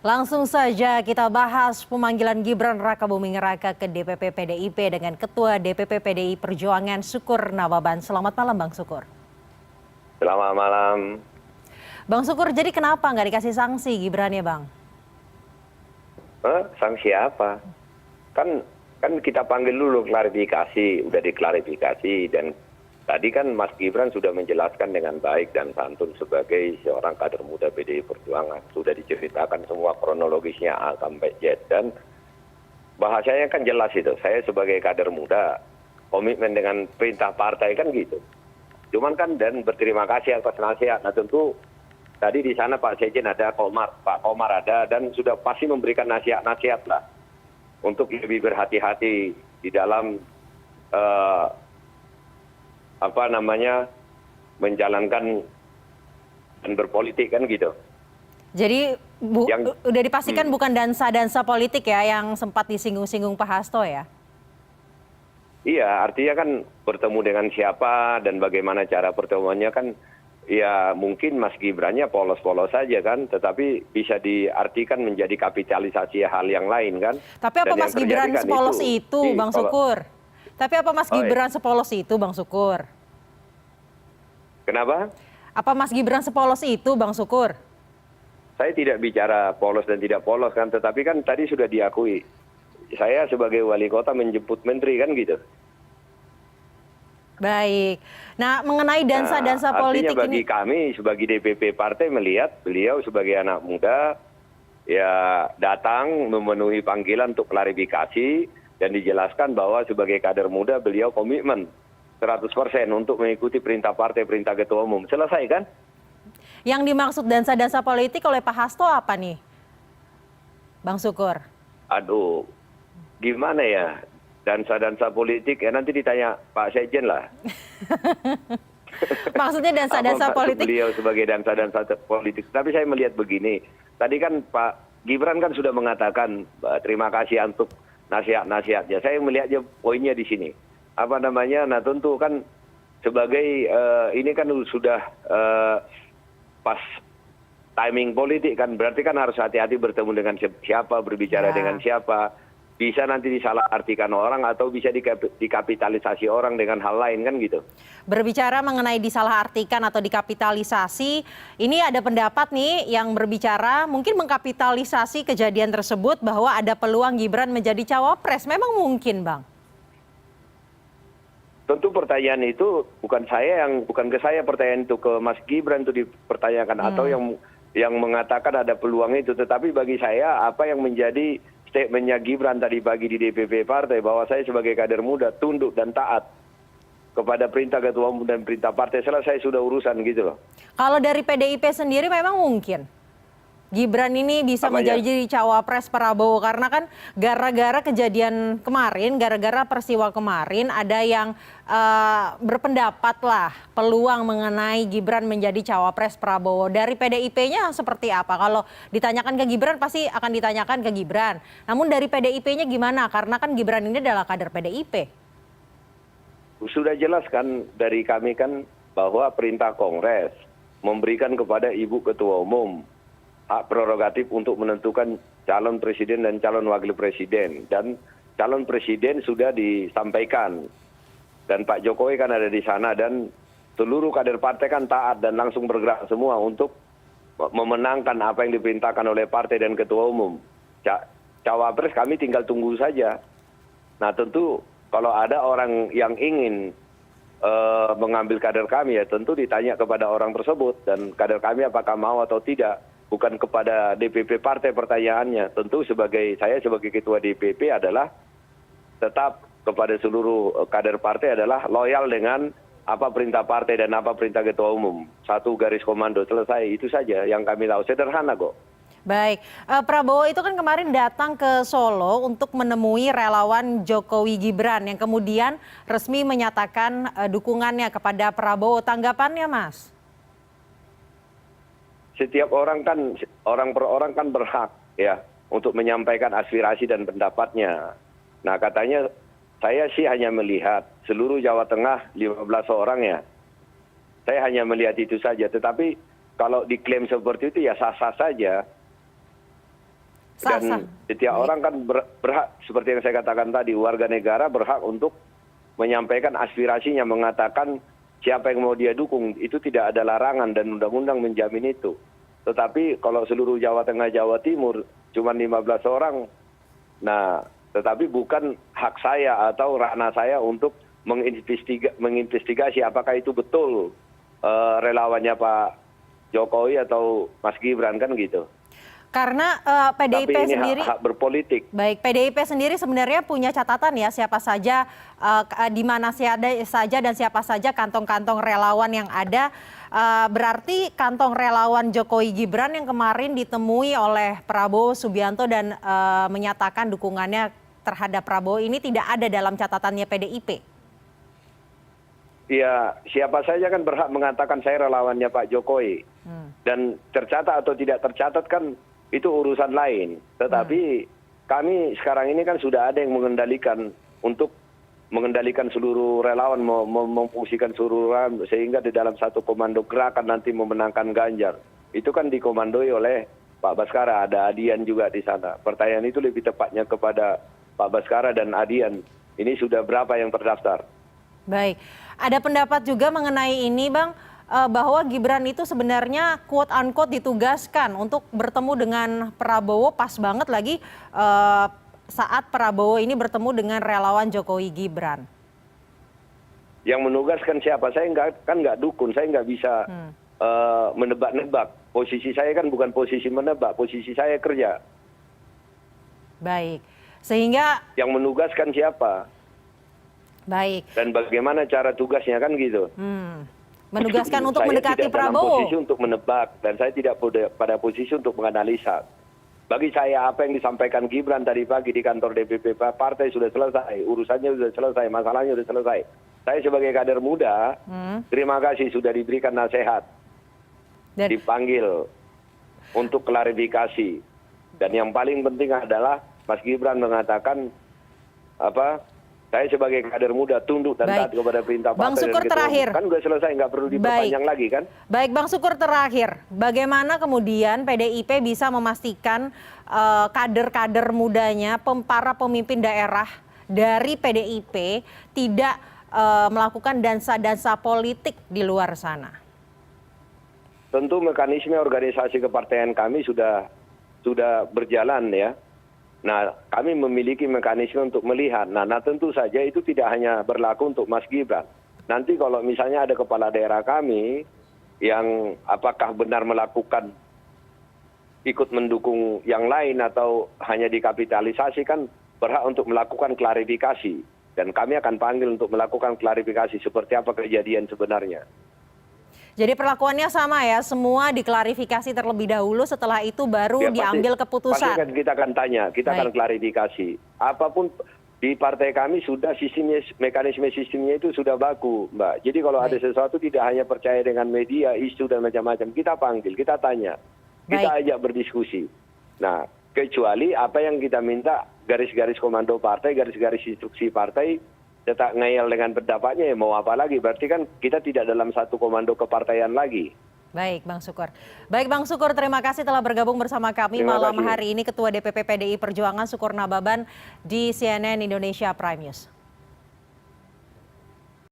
Langsung saja kita bahas pemanggilan Gibran Rakabuming Raka ke DPP PDIP dengan Ketua DPP PDI Perjuangan Syukur Nawaban. Selamat malam Bang Syukur. Selamat malam. Bang Syukur, jadi kenapa nggak dikasih sanksi Gibran ya Bang? Sanksi apa? Kan kita panggil dulu klarifikasi, udah diklarifikasi dan tadi kan Mas Gibran sudah menjelaskan dengan baik dan santun sebagai seorang kader muda PDI Perjuangan. Sudah diceritakan semua kronologisnya A sampai Z dan bahasanya kan jelas itu. Saya sebagai kader muda komitmen dengan perintah partai kan gitu. Cuman kan dan berterima kasih atas nasihat. Nah tentu tadi di sana Pak Sekjen ada, Pak Komar ada dan sudah pasti memberikan nasihat-nasihat lah untuk lebih berhati-hati di dalam menjalankan dan berpolitik kan gitu. Jadi udah dipastikan bukan dansa-dansa politik ya yang sempat disinggung-singgung Pak Hasto ya? Iya, artinya kan bertemu dengan siapa dan bagaimana cara pertemuannya kan ya mungkin Mas Gibrannya polos-polos saja kan, tetapi bisa diartikan menjadi kapitalisasi hal yang lain kan. Tapi apa Mas Gibran sepolos itu Bang Syukur? Tapi apa Mas Gibran sepolos itu Bang Syukur? Kenapa? Apa Mas Gibran sepolos itu Bang Syukur? Saya tidak bicara polos dan tidak polos kan, tetapi kan tadi sudah diakui. Saya sebagai wali kota menjemput menteri kan gitu. Baik. Nah, mengenai dansa-dansa politik artinya bagi ini, kami sebagai DPP partai melihat beliau sebagai anak muda ya datang memenuhi panggilan untuk klarifikasi dan dijelaskan bahwa sebagai kader muda beliau komitmen 100% untuk mengikuti perintah partai, perintah ketua umum. Selesai kan? yang dimaksud dansa-dansa politik oleh Pak Hasto apa nih, Bang Syukur? Aduh, gimana ya? Dansa-dansa politik ya nanti ditanya Pak Sekjen lah. Maksudnya dansa-dansa politik? Beliau sebagai dansa-dansa politik. Tapi saya melihat begini. Tadi kan Pak Gibran kan sudah mengatakan terima kasih untuk nasihat-nasihatnya. Saya melihatnya poinnya di sini. Nah tentu kan sebagai ini kan sudah pas timing politik kan. Berarti kan harus hati-hati bertemu dengan siapa, berbicara dengan siapa. Bisa nanti disalahartikan orang atau bisa dikapitalisasi orang dengan hal lain kan gitu. Berbicara mengenai disalahartikan atau dikapitalisasi, ini ada pendapat nih yang berbicara mungkin mengkapitalisasi kejadian tersebut bahwa ada peluang Gibran menjadi cawapres. Memang mungkin, Bang? Tentu pertanyaan itu bukan ke saya pertanyaan itu ke Mas Gibran itu dipertanyakan atau yang mengatakan ada peluang itu. Tetapi bagi saya apa yang menjadi statementnya Gibran tadi pagi di DPP partai bahwa saya sebagai kader muda tunduk dan taat kepada perintah ketua umum dan perintah partai, selesai sudah urusan gitu loh. Kalau dari PDIP sendiri memang mungkin Gibran ini bisa menjadi cawapres Prabowo karena kan gara-gara kejadian kemarin, gara-gara peristiwa kemarin ada yang berpendapat lah peluang mengenai Gibran menjadi cawapres Prabowo. Dari PDIP-nya seperti apa? Kalau ditanyakan ke Gibran pasti akan ditanyakan ke Gibran. Namun dari PDIP-nya gimana? Karena kan Gibran ini adalah kader PDIP. Sudah jelas kan dari kami kan bahwa perintah Kongres memberikan kepada Ibu Ketua Umum hak prerogatif untuk menentukan calon presiden dan calon wakil presiden. Dan calon presiden sudah disampaikan. Dan Pak Jokowi kan ada di sana dan seluruh kader partai kan taat dan langsung bergerak semua untuk memenangkan apa yang diperintahkan oleh partai dan ketua umum. Cawapres kami tinggal tunggu saja. Nah tentu kalau ada orang yang ingin mengambil kader kami ya tentu ditanya kepada orang tersebut. Dan kader kami apakah mau atau tidak. Bukan kepada DPP partai pertanyaannya. Tentu saya sebagai ketua DPP adalah tetap kepada seluruh kader partai adalah loyal dengan apa perintah partai dan apa perintah ketua umum. Satu garis komando, selesai. Itu saja yang kami tahu. Sederhana kok. Baik, Prabowo itu kan kemarin datang ke Solo untuk menemui relawan Jokowi Gibran yang kemudian resmi menyatakan dukungannya kepada Prabowo. Tanggapannya, Mas? Setiap orang per orang kan berhak ya untuk menyampaikan aspirasi dan pendapatnya. Nah katanya saya sih hanya melihat seluruh Jawa Tengah 15 orang ya. Saya hanya melihat itu saja. Tetapi kalau diklaim seperti itu ya sah-sah saja. Dan setiap orang kan berhak, seperti yang saya katakan tadi, warga negara berhak untuk menyampaikan aspirasinya, mengatakan siapa yang mau dia dukung. Itu tidak ada larangan dan undang-undang menjamin itu. Tetapi kalau seluruh Jawa Tengah, Jawa Timur cuma 15 orang, nah tetapi bukan hak saya atau ranah saya untuk menginvestigasi apakah itu betul relawannya Pak Jokowi atau Mas Gibran, kan gitu. Karena PDIP Tapi ini sendiri, hak berpolitik. baik, PDIP sendiri sebenarnya punya catatan ya siapa saja, di mana saja dan siapa saja kantong-kantong relawan yang ada. Berarti kantong relawan Jokowi Gibran yang kemarin ditemui oleh Prabowo Subianto dan menyatakan dukungannya terhadap Prabowo ini tidak ada dalam catatannya PDIP. Ya, siapa saja kan berhak mengatakan saya relawannya Pak Jokowi. Dan tercatat atau tidak tercatat kan itu urusan lain. Tetapi kami sekarang ini kan sudah ada yang mengendalikan untuk mengendalikan seluruh relawan, memfungsikan seluruh relawan sehingga di dalam satu komando gerakan nanti memenangkan Ganjar. Itu kan dikomandoi oleh Pak Baskara, ada Adian juga di sana. Pertanyaan itu lebih tepatnya kepada Pak Baskara dan Adian. Ini sudah berapa yang terdaftar? Baik, ada pendapat juga mengenai ini Bang, bahwa Gibran itu sebenarnya quote unquote ditugaskan untuk bertemu dengan Prabowo, pas banget lagi saat Prabowo ini bertemu dengan relawan Jokowi Gibran. Yang menugaskan siapa? Saya nggak dukun, saya nggak bisa menebak-nebak. Posisi saya kan bukan posisi menebak, posisi saya kerja. Baik, sehingga yang menugaskan siapa? Baik. Dan bagaimana cara tugasnya, kan gitu. Menugaskan untuk saya mendekati tidak Prabowo. dalam posisi untuk menebak dan saya tidak pada posisi untuk menganalisa. Bagi saya apa yang disampaikan Gibran tadi pagi di kantor DPP partai sudah selesai, urusannya sudah selesai, masalahnya sudah selesai. Saya sebagai kader muda, terima kasih sudah diberikan nasihat, dipanggil untuk klarifikasi. Dan yang paling penting adalah Mas Gibran mengatakan saya sebagai kader muda tunduk dan taat kepada perintah Bang partai Sukur dan ketua terakhir. Kan udah selesai, nggak perlu diperpanjang lagi kan? Baik, Bang Sukur terakhir. Bagaimana kemudian PDIP bisa memastikan kader-kader mudanya, para pemimpin daerah dari PDIP tidak melakukan dansa-dansa politik di luar sana? Tentu mekanisme organisasi kepartaian kami sudah berjalan ya. Nah, kami memiliki mekanisme untuk melihat. Nah, tentu saja itu tidak hanya berlaku untuk Mas Gibran. Nanti kalau misalnya ada kepala daerah kami yang apakah benar melakukan ikut mendukung yang lain atau hanya dikapitalisasi, kan berhak untuk melakukan klarifikasi. Dan kami akan panggil untuk melakukan klarifikasi seperti apa kejadian sebenarnya. Jadi perlakuannya sama ya, semua diklarifikasi terlebih dahulu, setelah itu baru diambil keputusan. Pasti kita akan tanya, kita akan klarifikasi. Apapun di partai kami sudah sistemnya, mekanisme sistemnya itu sudah baku, Mbak. Jadi kalau ada sesuatu tidak hanya percaya dengan media, isu dan macam-macam, kita panggil, kita tanya, kita ajak berdiskusi. Nah, kecuali apa yang kita minta, garis-garis komando partai, garis-garis instruksi partai, tetap ngeyel dengan pendapatnya, ya mau apa lagi? Berarti kan kita tidak dalam satu komando kepartaian lagi. Baik, Bang Sukur. Baik, Bang Sukur, terima kasih telah bergabung bersama kami malam hari ini, Ketua DPP PDI Perjuangan Sukur Nababan di CNN Indonesia Prime News.